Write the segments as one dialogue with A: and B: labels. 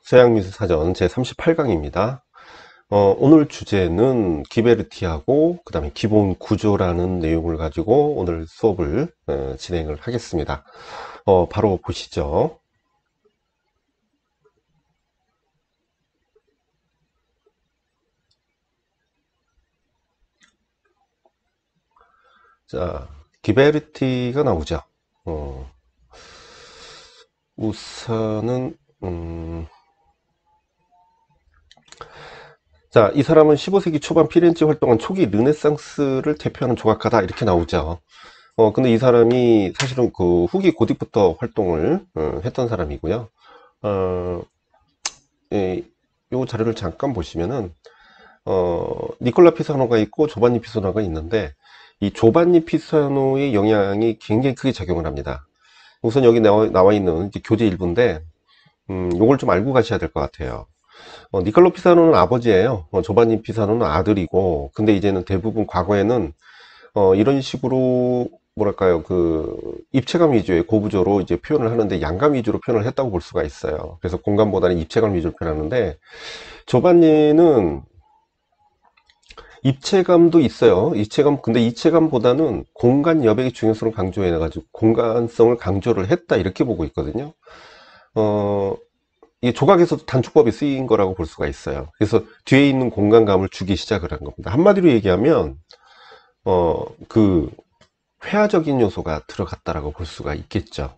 A: 서양미술사전 제38강입니다. 오늘 주제는 기베르티하고 그 다음에 기본 구조라는 내용을 가지고 오늘 수업을 진행을 하겠습니다. 바로 보시죠. 자, 기베르티가 나오죠. 우선은 자, 이 사람은 15세기 초반 피렌체 활동한 초기 르네상스를 대표하는 조각가다 이렇게 나오죠. 근데 이 사람이 사실은 그 후기 고딕부터 활동을 했던 사람이고요. 어, 이 자료를 잠깐 보시면은 니콜라 피사노가 있고 조반니 피사노가 있는데 이 조반니 피사노의 영향이 굉장히 크게 작용을 합니다. 우선 여기 나와 있는 이제 교재 일부인데 요걸 좀 알고 가셔야 될 것 같아요. 니콜로 피사노는 아버지예요. 조반니 피사노는 아들이고, 근데 이제는 대부분 과거에는 이런 식으로 뭐랄까요, 그 입체감 위주의 고부조로 이제 표현을 하는데 양감 위주로 표현을 했다고 볼 수가 있어요. 그래서 공간보다는 입체감 위주로 표현하는데 조반니는 입체감도 있어요. 입체감, 근데 입체감보다는 공간 여백의 중요성을 강조해가지고 공간성을 강조를 했다 이렇게 보고 있거든요. 이게 조각에서도 단축법이 쓰인 거라고 볼 수가 있어요. 그래서 뒤에 있는 공간감을 주기 시작을 한 겁니다. 한마디로 얘기하면 그 회화적인 요소가 들어갔다라고 볼 수가 있겠죠.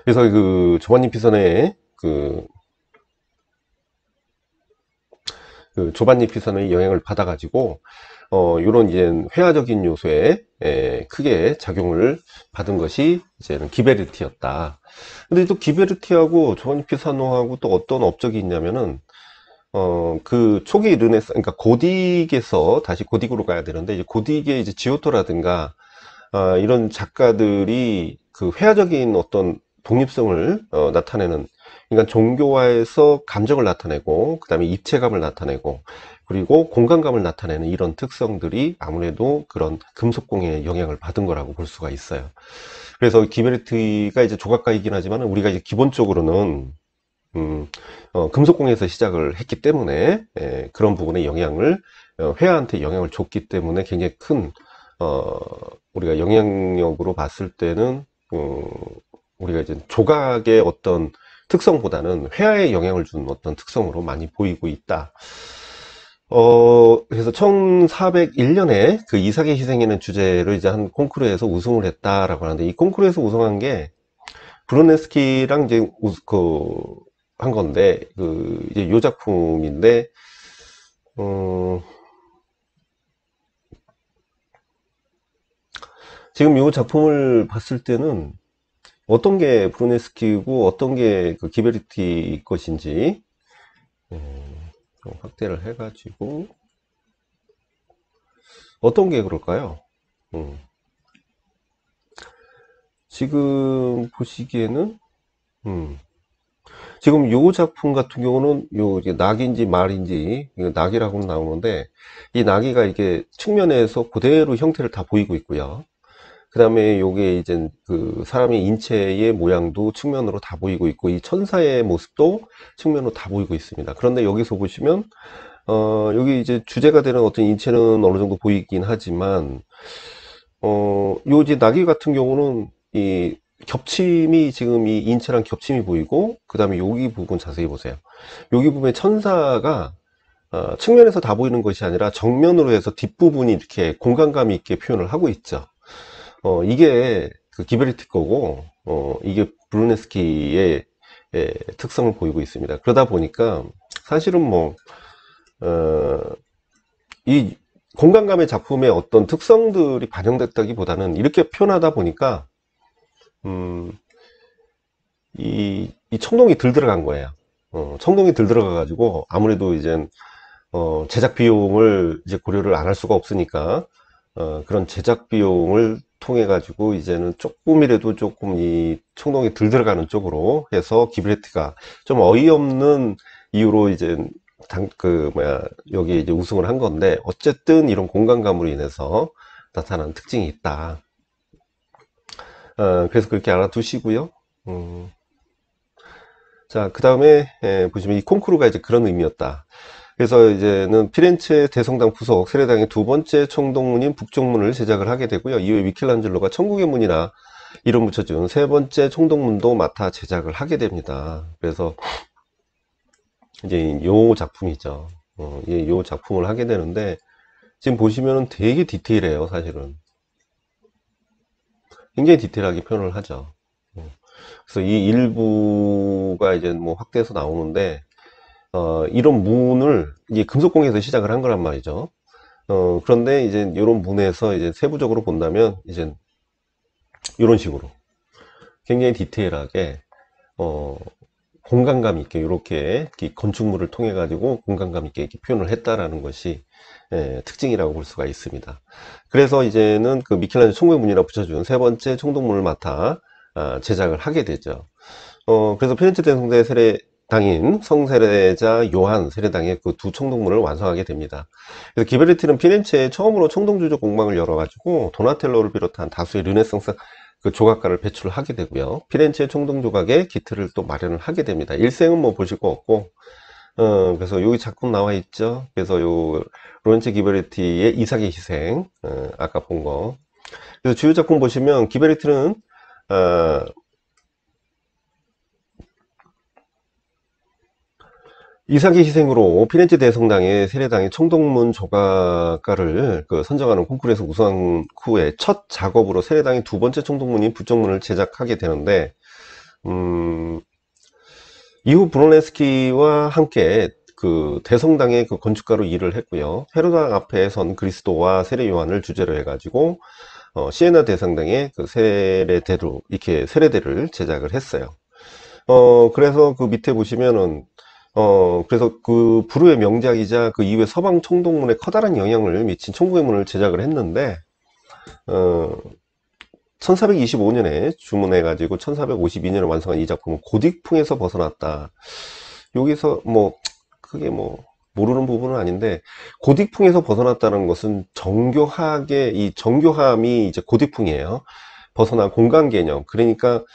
A: 그래서 그 조반니 피선의 그 조반니 피선의 영향을 받아가지고 이런 이제 회화적인 요소에 크게 작용을 받은 것이 이제는 기베르티였다. 근데 또 기베르티하고 조반니 피사노하고 또 어떤 업적이 있냐면은 그 초기 그러니까 고딕에서 다시 고딕으로 가야 되는데 이제 고딕의 이제 지오토라든가 이런 작가들이 그 회화적인 어떤 독립성을 나타내는, 그러니까 종교화에서 감정을 나타내고 그 다음에 입체감을 나타내고 그리고 공간감을 나타내는 이런 특성들이 아무래도 그런 금속공예의 영향을 받은 거라고 볼 수가 있어요. 그래서 기베르트가 이제 조각가이긴 하지만 우리가 이제 기본적으로는 금속공예에서 시작을 했기 때문에 그런 부분에 영향을 회화한테 영향을 줬기 때문에 굉장히 큰 우리가 영향력으로 봤을 때는 우리가 이제 조각의 어떤 특성보다는 회화에 영향을 준 어떤 특성으로 많이 보이고 있다. 그래서 1401년에 그 이삭의 희생이라는 주제를 이제 한 콩쿠르에서 우승을 했다라고 하는데, 이 콩쿠르에서 우승한 게 브루네스키랑 이제 한 건데, 그 이제 요 작품인데, 지금 요 작품을 봤을 때는 어떤 게 브루네스키고 어떤 게 그 기베르티 것인지 좀 확대를 해가지고 어떤 게 그럴까요? 지금 보시기에는 지금 요 작품 같은 경우는 요 이제 낙인지 말인지, 이거 낙이라고 나오는데 이 낙이가 이게 측면에서 그대로 형태를 다 보이고 있고요. 그 다음에 요게 이제 그 사람의 인체의 모양도 측면으로 다 보이고 있고 이 천사의 모습도 측면으로 다 보이고 있습니다. 그런데 여기서 보시면 여기 이제 주제가 되는 어떤 인체는 어느 정도 보이긴 하지만 요 이제 나귀 같은 경우는 이 겹침이 지금 이 인체랑 겹침이 보이고 그 다음에 여기 부분 자세히 보세요. 여기 부분에 천사가 측면에서 다 보이는 것이 아니라 정면으로 해서 뒷부분이 이렇게 공간감 있게 표현을 하고 있죠. 이게 그 기베르티 거고 이게 브루네스키의 특성을 보이고 있습니다. 그러다 보니까 사실은 뭐 이 공간감의 작품의 어떤 특성들이 반영됐다기보다는 이렇게 표현하다 보니까 이 청동이 덜 들어간 거예요. 청동이 덜 들어가 가지고 아무래도 이제 제작 비용을 이제 고려를 안 할 수가 없으니까 그런 제작 비용을 통해 가지고 이제는 조금이라도 조금 이 청동이 덜 들어가는 쪽으로 해서 기브레트가 좀 어이없는 이유로 이제 여기 이제 우승을 한 건데, 어쨌든 이런 공간감으로 인해서 나타나는 특징이 있다. 그래서 그렇게 알아두시고요. 자, 그 다음에 보시면 이 콩쿠르가 이제 그런 의미였다. 그래서 이제는 피렌체 대성당 부속 세례당의 두 번째 총동문인 북쪽문을 제작을 하게 되고요. 이후에 미켈란젤로가 천국의 문이라 이름 붙여준 세 번째 총동문도 맡아 제작을 하게 됩니다. 그래서 이제 요 작품이죠. 요 작품을 하게 되는데 지금 보시면은 되게 디테일해요, 사실은. 굉장히 디테일하게 표현을 하죠. 그래서 이 일부가 이제 뭐 확대해서 나오는데 이런 문을 이게 금속공예에서 시작을 한 거란 말이죠. 그런데 이제 이런 문에서 이제 세부적으로 본다면 이제 이런 식으로 굉장히 디테일하게 공간감 있게 이렇게 건축물을 통해 가지고 공간감 있게 이렇게 표현을 했다라는 것이 특징이라고 볼 수가 있습니다. 그래서 이제는 그 미켈란젤로 천국의 문이라 붙여준 세 번째 총동문을 맡아 제작을 하게 되죠. 그래서 피렌체 대성대 세례당인 성세례자 요한 세례당의 그 두 총동문을 완성하게 됩니다. 그래서 기베르티는 피렌체에 처음으로 총동주조 공방을 열어가지고 도나텔로를 비롯한 다수의 르네상스 그 조각가를 배출을 하게 되고요. 피렌체 총동조각의 기틀을 또 마련을 하게 됩니다. 일생은 뭐 보실 거 없고, 그래서 여기 작품 나와 있죠. 그래서 요 로렌체 기베르티의 이삭의 희생, 아까 본 거. 그래서 주요 작품 보시면 기베르티는 이삭의 희생으로 피렌체 대성당의 세례당의 총동문 조각가를 선정하는 콩쿠르에서 우수한 후에 첫 작업으로 세례당의 두 번째 총동문인 북쪽문을 제작하게 되는데 이후 브로네스키와 함께 그 대성당의 그 건축가로 일을 했고요. 헤로당 앞에 선 그리스도와 세례 요한을 주제로 해가지고 시에나 대성당의 그 세례대로 이렇게 세례대를 제작을 했어요. 그래서 그 밑에 보시면은 그래서 그 불후의 명작이자 그 이후에 서방 총동문에 커다란 영향을 미친 천국의 문을 제작을 했는데 1425년에 주문해가지고 1452년에 완성한 이 작품은 고딕풍에서 벗어났다. 여기서 뭐 크게 뭐 모르는 부분은 아닌데 고딕풍에서 벗어났다는 것은 정교하게 이 정교함이 이제 고딕풍이에요. 벗어난 공간 개념. 그러니까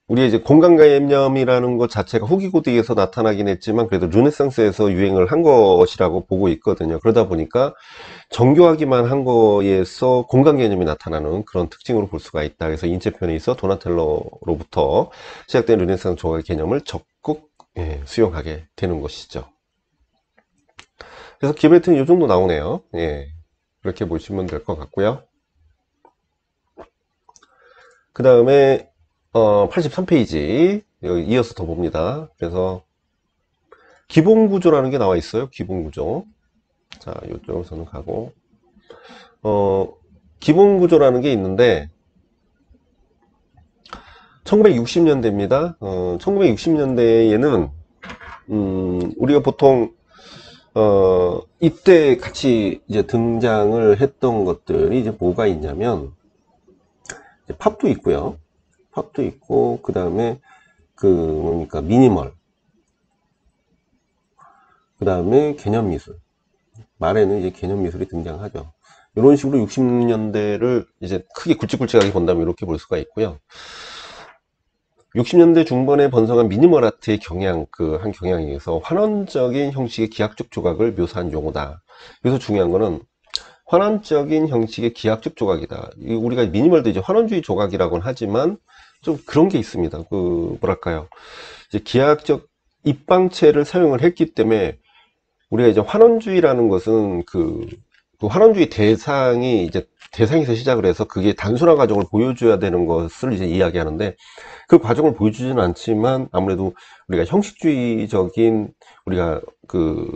A: 우리가 이제 공간 개념이라는 것 자체가 후기 고딕에서 나타나긴 했지만 그래도 르네상스에서 유행을 한 것이라고 보고 있거든요. 그러다 보니까 정교하기만 한 거에서 공간 개념이 나타나는 그런 특징으로 볼 수가 있다. 그래서 인체편에 있어 도나텔로로부터 시작된 르네상스 조각의 개념을 적극 수용하게 되는 것이죠. 그래서 기베르트는 이 정도 나오네요. 그렇게 보시면 될 것 같고요. 그 다음에 83페이지 이어서 더 봅니다. 그래서 기본구조라는 게 나와 있어요. 기본구조. 자, 이쪽으로서는 가고 기본구조라는 게 있는데 1960년대입니다. 1960년대에는 우리가 보통 이때 같이 이제 등장을 했던 것들이 이제 뭐가 있냐면 이제 팝도 있고요. 팝도 있고 그 다음에 그 뭡니까 미니멀, 그 다음에 개념미술. 말에는 이제 개념미술이 등장하죠. 이런 식으로 60년대를 이제 크게 굵직굵직하게 본다면 이렇게 볼 수가 있고요. 60년대 중반에 번성한 미니멀 아트의 경향, 그 한 경향에 의해서 환원적인 형식의 기하적 조각을 묘사한 용어다. 여기서 중요한 거는 환원적인 형식의 기하적 조각이다. 우리가 미니멀도 이제 환원주의 조각이라고는 하지만 좀 그런 게 있습니다. 그 뭐랄까요? 이제 기하학적 입방체를 사용을 했기 때문에 우리가 이제 환원주의라는 것은 그 환원주의 대상이 이제 대상에서 시작을 해서 그게 단순한 과정을 보여줘야 되는 것을 이제 이야기하는데 그 과정을 보여주지는 않지만 아무래도 우리가 형식주의적인 우리가 그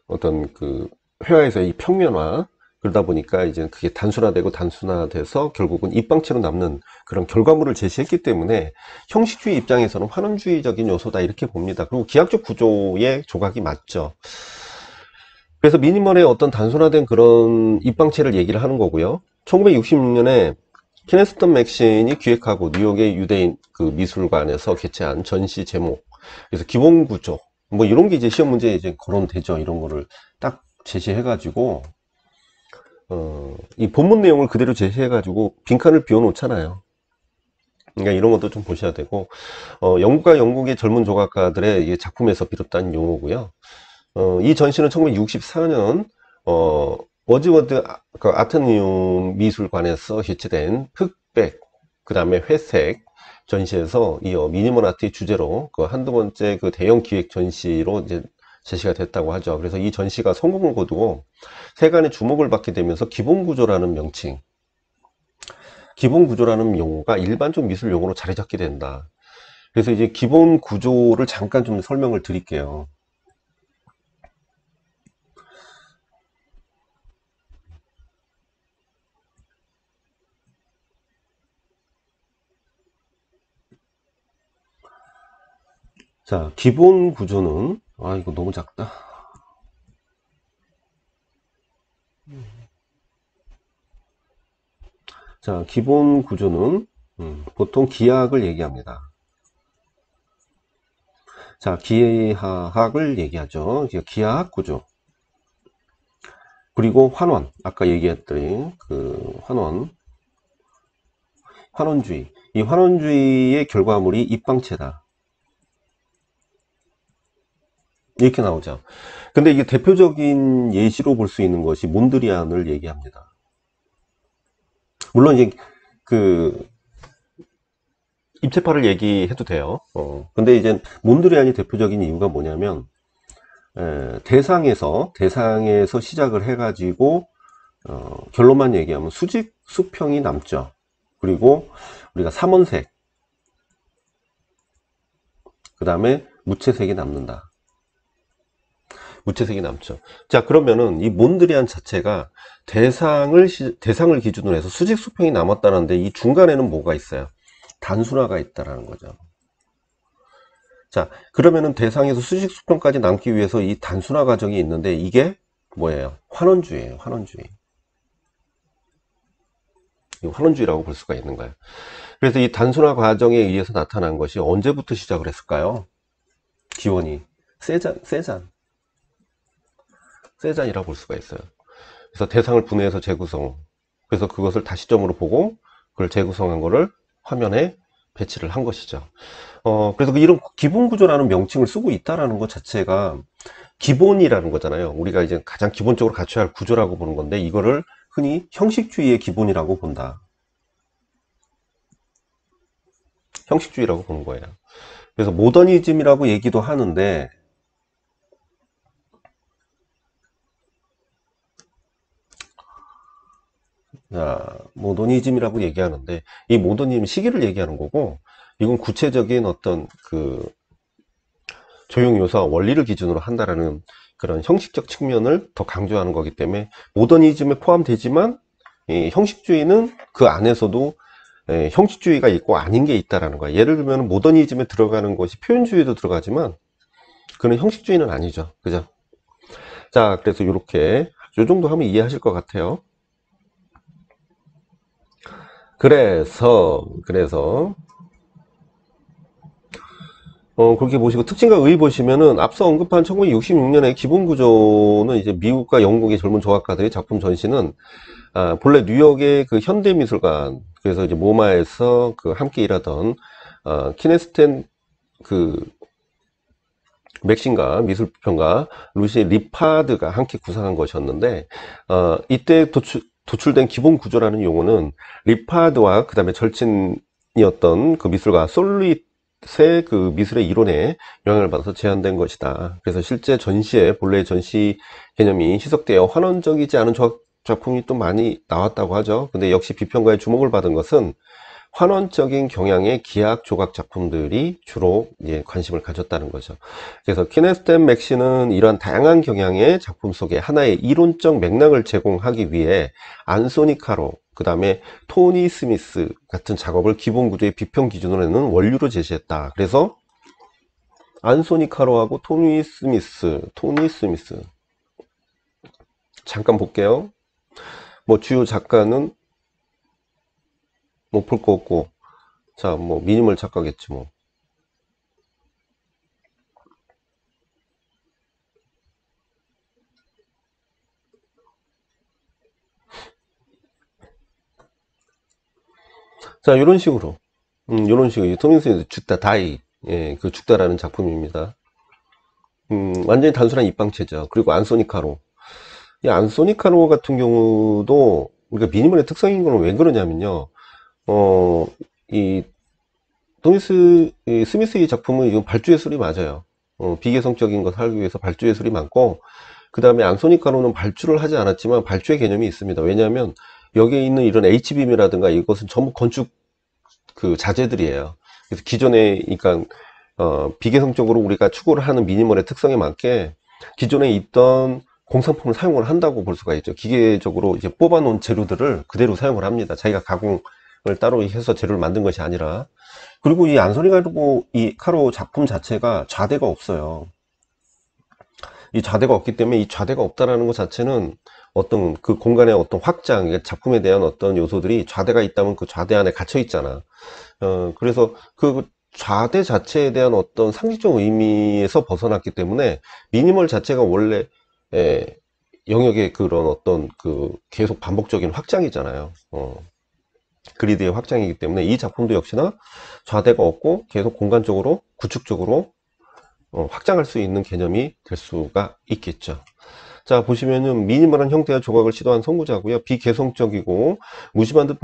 A: 어떤 그 회화에서의 평면화 그러다 보니까 이제 그게 단순화돼서 결국은 입방체로 남는 그런 결과물을 제시했기 때문에 형식주의 입장에서는 환원주의적인 요소다 이렇게 봅니다. 그리고 기하학적 구조의 조각이 맞죠. 그래서 미니멀의 어떤 단순화된 그런 입방체를 얘기를 하는 거고요. 1966년에 케네스턴 맥신이 기획하고 뉴욕의 유대인 그 미술관에서 개최한 전시 제목, 그래서 기본 구조 뭐 이런 게 이제 시험 문제에 이제 거론되죠. 이런 거를 딱 제시해가지고 이 본문 내용을 그대로 제시해가지고 빈칸을 비워 놓잖아요. 그러니까 이런 것도 좀 보셔야 되고, 영국과 영국의 젊은 조각가들의 이 작품에서 비롯된 용어고요. 이 전시는 1964년 워즈워드 그 아테네움 미술관에서 개최된 흑백, 그 다음에 회색 전시에서 이 미니멀 아트의 주제로 그 한두 번째 그 대형 기획 전시로 이제 제시가 됐다고 하죠. 그래서 이 전시가 성공을 거두고 세간의 주목을 받게 되면서 기본구조라는 명칭, 기본구조라는 용어가 일반적 미술 용어로 자리 잡게 된다. 그래서 이제 기본구조를 잠깐 좀 설명을 드릴게요. 자, 기본 구조는, 이거 너무 작다. 자, 기본 구조는, 보통 기하학을 얘기합니다. 자, 기하학을 얘기하죠. 기하학 구조. 그리고 환원. 아까 얘기했더니, 환원주의. 이 환원주의의 결과물이 입방체다. 이렇게 나오죠. 근데 이게 대표적인 예시로 볼 수 있는 것이 몬드리안을 얘기합니다. 물론 이제 그 입체파를 얘기해도 돼요. 근데 이제 몬드리안이 대표적인 이유가 뭐냐면 대상에서 시작을 해가지고 결론만 얘기하면 수직 수평이 남죠. 그리고 우리가 삼원색, 그 다음에 무채색이 남는다. 무채색이 남죠. 자, 그러면은 이 몬드리안 자체가 대상을 기준으로 해서 수직 수평이 남았다는데 이 중간에는 뭐가 있어요? 단순화가 있다라는 거죠. 자, 그러면은 대상에서 수직 수평까지 남기 위해서 이 단순화 과정이 있는데 이게 뭐예요? 환원주의예요. 환원주의. 이 환원주의라고 볼 수가 있는 거예요. 그래서 이 단순화 과정에 의해서 나타난 것이 언제부터 시작을 했을까요? 기원이 세잔이라고 볼 수가 있어요. 그래서 대상을 분해해서 재구성. 그래서 그것을 다시점으로 보고 그걸 재구성한 거를 화면에 배치를 한 것이죠. 그래서 이런 기본 구조라는 명칭을 쓰고 있다라는 것 자체가 기본이라는 거잖아요. 우리가 이제 가장 기본적으로 갖춰야 할 구조라고 보는 건데 이거를 흔히 형식주의의 기본이라고 본다. 형식주의라고 보는 거예요. 그래서 모더니즘이라고 얘기도 하는데 모더니즘이라고 얘기하는데 이 모더니즘 시기를 얘기하는 거고 이건 구체적인 어떤 그 조형 요소와 원리를 기준으로 한다라는 그런 형식적 측면을 더 강조하는 거기 때문에 모더니즘에 포함되지만 이 형식주의는 그 안에서도 형식주의가 있고 아닌 게 있다라는 거야. 예를 들면 모더니즘에 들어가는 것이 표현주의도 들어가지만 그는 형식주의는 아니죠. 그죠? 자, 그래서 이렇게 요 정도 하면 이해하실 것 같아요. 그래서 그렇게 보시고 특징과 의의 보시면은 앞서 언급한 1966년의 기본 구조는 이제 미국과 영국의 젊은 조각가들의 작품 전시는 본래 뉴욕의 그 현대미술관, 그래서 이제 모마에서 그 함께 일하던 키네스텐 그 맥신과 미술평가 루시 리파드가 함께 구상한 것이었는데 이때 도출된 기본 구조라는 용어는 리파드와 그 다음에 절친이었던 그 미술가 솔릿의 그 미술의 이론에 영향을 받아서 제안된 것이다. 그래서 실제 전시에 본래 전시 개념이 희석되어 환원적이지 않은 작품이 또 많이 나왔다고 하죠. 근데 역시 비평가의 주목을 받은 것은 환원적인 경향의 기하학 조각 작품들이 주로 관심을 가졌다는 거죠. 그래서 키네스텐 맥시는 이러한 다양한 경향의 작품 속에 하나의 이론적 맥락을 제공하기 위해 안소니 카로, 그 다음에 토니 스미스 같은 작업을 기본 구조의 비평 기준으로는 원류로 제시했다. 그래서 안소니 카로하고 토니 스미스 잠깐 볼게요. 뭐 주요 작가는 뭐 볼 거 없고, 자, 뭐 미니멀 작가겠지 뭐. 자, 이런 식으로. 이런 식으로 토미스미스 죽다 다이, 예, 그 죽다라는 작품입니다. 완전히 단순한 입방체죠. 그리고 안소니카로. 이 안소니카로 같은 경우도 우리가 미니멀의 특성인 거는 왜 그러냐면요. 이 이 스미스의 작품은 이건 발주예술이 맞아요. 비개성적인 것을 하기 위해서 발주예술이 많고, 그 다음에 안소니카로는 발주를 하지 않았지만 발주의 개념이 있습니다. 왜냐하면 여기에 있는 이런 H빔이라든가 이것은 전부 건축 그 자재들이에요. 그래서 기존에, 그러니까 비개성적으로 우리가 추구를 하는 미니멀의 특성에 맞게 기존에 있던 공산품을 사용을 한다고 볼 수가 있죠. 기계적으로 이제 뽑아놓은 재료들을 그대로 사용을 합니다. 자기가 가공을 따로 해서 재료를 만든 것이 아니라. 그리고 이 안소니카로 이 카로 작품 자체가 좌대가 없어요. 이 좌대가 없기 때문에 이 좌대가 없다라는 것 자체는 어떤 그 공간의 어떤 확장, 작품에 대한 어떤 요소들이 좌대가 있다면 그 좌대 안에 갇혀 있잖아. 그래서 그 좌대 자체에 대한 어떤 상징적 의미에서 벗어났기 때문에 미니멀 자체가 원래 영역의 그런 어떤 그 계속 반복적인 확장이잖아요. 그리드의 확장이기 때문에 이 작품도 역시나 좌대가 없고 계속 공간적으로 구축적으로 확장할 수 있는 개념이 될 수가 있겠죠. 자, 보시면은 미니멀한 형태와 조각을 시도한 선구자고요. 비개성적이고 무심한 듯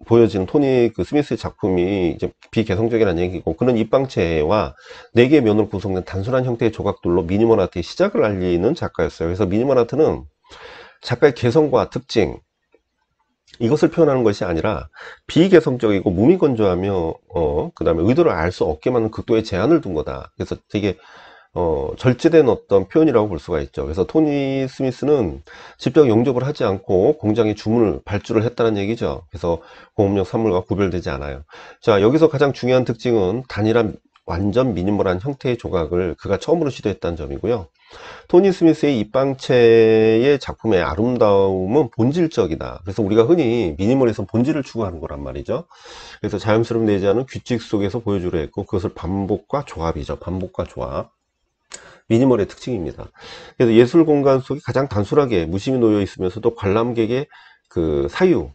A: 보여지는 토니 그 스미스의 작품이 이제 비개성적이라는 얘기고, 그런 입방체와 4개의 면으로 구성된 단순한 형태의 조각들로 미니멀 아트의 시작을 알리는 작가였어요. 그래서 미니멀 아트는 작가의 개성과 특징, 이것을 표현하는 것이 아니라 비개성적이고 무미건조하며 그 다음에 의도를 알 수 없게 만든 극도의 제한을 둔 거다. 그래서 되게 절제된 어떤 표현이라고 볼 수가 있죠. 그래서 토니 스미스는 직접 영접을 하지 않고 공장에 주문을 발주를 했다는 얘기죠. 그래서 공업용 산물과 구별되지 않아요. 자, 여기서 가장 중요한 특징은 단일한 완전 미니멀한 형태의 조각을 그가 처음으로 시도했다는 점이고요. 토니 스미스의 입방체의 작품의 아름다움은 본질적이다. 그래서 우리가 흔히 미니멀에서 본질을 추구하는 거란 말이죠. 그래서 자연스러움 내지 않은 규칙 속에서 보여주려 했고, 그것을 반복과 조합이죠. 반복과 조합. 미니멀의 특징입니다. 그래서 예술 공간 속에 가장 단순하게 무심히 놓여 있으면서도 관람객의 그 사유의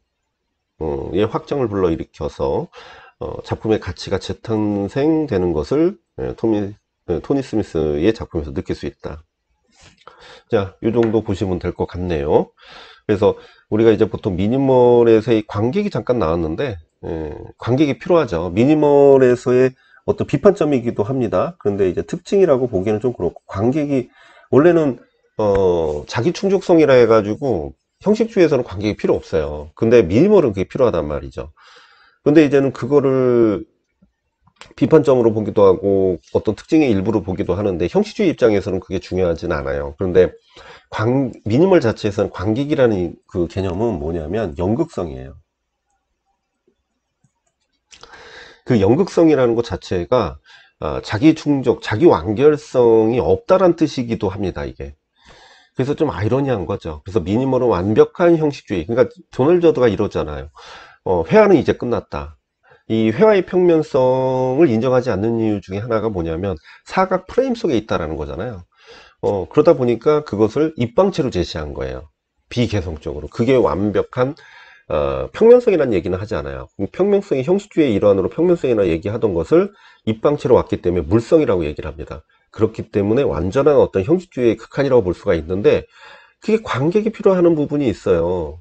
A: 확장을 불러일으켜서 작품의 가치가 재탄생되는 것을 토니 스미스의 작품에서 느낄 수 있다. 자, 이 정도 보시면 될 것 같네요. 그래서 우리가 이제 보통 미니멀에서의 관객이 잠깐 나왔는데, 관객이 필요하죠. 미니멀에서의 어떤 비판점이기도 합니다. 그런데 이제 특징이라고 보기에는 좀 그렇고, 관객이 원래는 자기 충족성이라 해가지고 형식주의에서는 관객이 필요 없어요. 근데 미니멀은 그게 필요하단 말이죠. 근데 이제는 그거를 비판점으로 보기도 하고 어떤 특징의 일부로 보기도 하는데, 형식주의 입장에서는 그게 중요하진 않아요. 그런데 미니멀 자체에서는 관객이라는 그 개념은 뭐냐면 연극성이에요. 그 연극성이라는 것 자체가 자기 충족, 자기 완결성이 없다란 뜻이기도 합니다, 이게. 그래서 좀 아이러니한 거죠. 그래서 미니멀은 완벽한 형식주의. 그러니까 도널저드가 이러잖아요. 회화는 이제 끝났다. 이 회화의 평면성을 인정하지 않는 이유 중에 하나가 뭐냐면 사각 프레임 속에 있다라는 거잖아요. 그러다 보니까 그것을 입방체로 제시한 거예요. 비개성적으로. 그게 완벽한 평면성이라는 얘기는 하지 않아요. 평면성이 형식주의의 일환으로 평면성이라 얘기하던 것을 입방체로 왔기 때문에 물성이라고 얘기를 합니다. 그렇기 때문에 완전한 어떤 형식주의의 극한이라고 볼 수가 있는데, 그게 관객이 필요하는 부분이 있어요.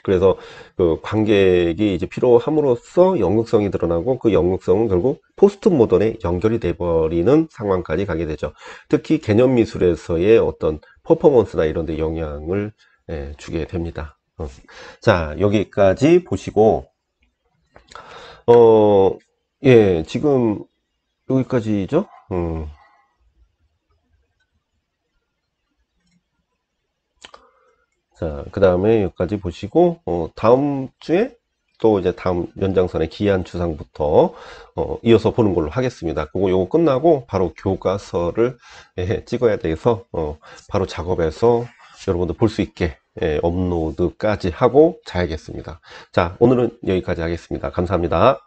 A: 그래서 그 관객이 이제 필요함으로써 연극성이 드러나고, 그 연극성은 결국 포스트 모던에 연결이 돼버리는 상황까지 가게 되죠. 특히 개념 미술에서의 어떤 퍼포먼스나 이런 데 영향을 주게 됩니다. 자, 여기까지 보시고 예, 지금 여기까지죠. 자, 그 다음에 여기까지 보시고, 다음 주에 또 이제 다음 연장선의 기한 추상부터, 이어서 보는 걸로 하겠습니다. 그거 요거 끝나고 바로 교과서를 찍어야 돼서, 바로 작업해서 여러분들 볼 수 있게, 업로드까지 하고 자야겠습니다. 자, 오늘은 여기까지 하겠습니다. 감사합니다.